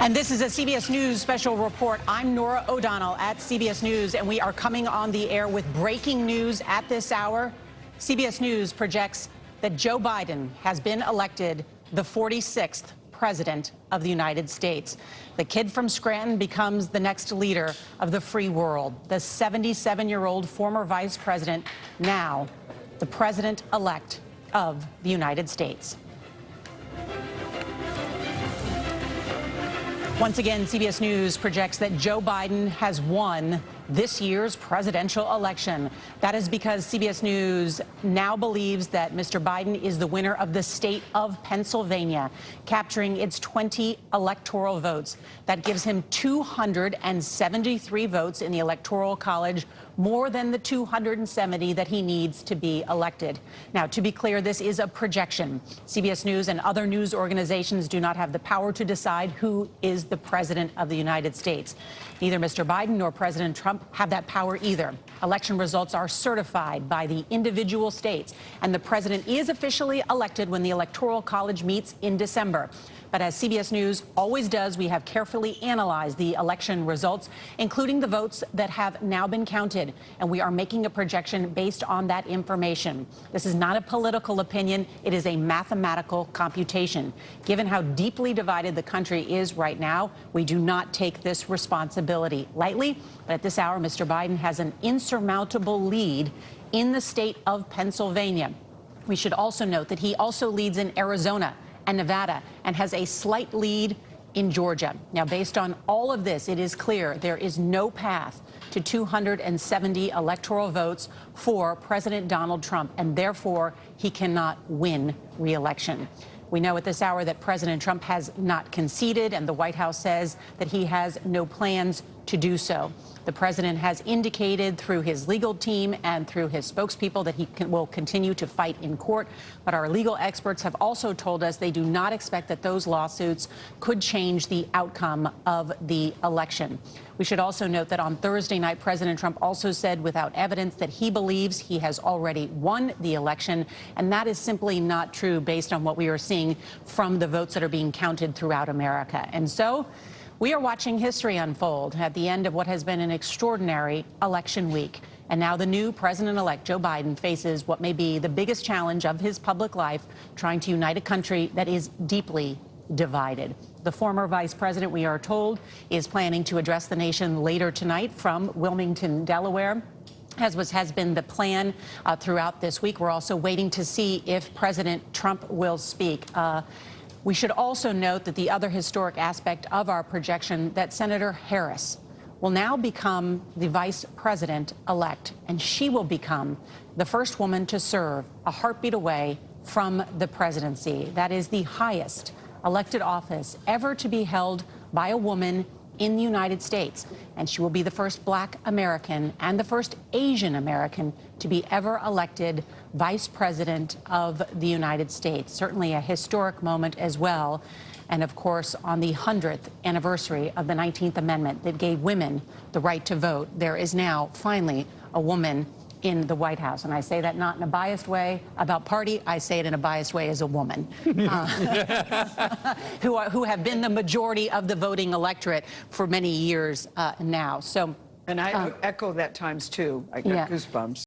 And this is a CBS News special report. I'm Norah O'Donnell at CBS News, and we are coming on the air with breaking news at this hour. CBS News projects that Joe Biden has been elected the 46th president of the United States. The kid from Scranton becomes the next leader of the free world. The 77-year-old former vice president, now the president-elect of the United States. Once again, CBS News projects that Joe Biden has won this year's presidential election. That is because CBS News now believes that Mr. Biden is the winner of the state of Pennsylvania, capturing its 20 electoral votes. That gives him 273 votes in the Electoral College, more than the 270 that he needs to be elected. Now, to be clear, this is a projection. CBS News and other news organizations do not have the power to decide who is the president of the United States. Neither Mr. Biden nor President Trump have that power either. Election results are certified by the individual states, and the president is officially elected when the Electoral College meets in December. But as CBS News always does, we have carefully analyzed the election results, including the votes that have now been counted, and we are making a projection based on that information. This is not a political opinion. It is a mathematical computation. Given how deeply divided the country is right now, we do not take this responsibility lightly. But at this hour, Mr. Biden has an insurmountable lead in the state of Pennsylvania. We should also note that he also leads in Arizona and Nevada, and has a slight lead in Georgia. Now, based on all of this, it is clear there is no path to 270 electoral votes for President Donald Trump, and therefore he cannot win re-election. We know at this hour that President Trump has not conceded, and the White House says that he has no plans to do so. The president has indicated through his legal team and through his spokespeople that he will continue to fight in court. But our legal experts have also told us they do not expect that those lawsuits could change the outcome of the election. We should also note that on Thursday night, President Trump also said without evidence that he believes he has already won the election. And that is simply not true based on what we are seeing from the votes that are being counted throughout America. And so we are watching history unfold at the end of what has been an extraordinary election week. And now the new president-elect, Joe Biden, faces what may be the biggest challenge of his public life, trying to unite a country that is deeply divided. The former vice president, we are told, is planning to address the nation later tonight from Wilmington, Delaware, as has been the plan throughout this week. We're also waiting to see if President Trump will speak. We should also note that the other historic aspect of our projection, that Senator Harris will now become the vice president-elect, and she will become the first woman to serve a heartbeat away from the presidency. That is the highest elected office ever to be held by a woman in the United States. And she will be the first Black American and the first Asian American to be ever elected vice president of the United States. Certainly a historic moment as well. And of course, on the 100th anniversary of the 19th Amendment that gave women the right to vote, there is now finally a woman in the White House. And I say that not in a biased way about party. I say it in a biased way as a woman who have been the majority of the voting electorate for many years now. So, and I echo that times two. I got goosebumps.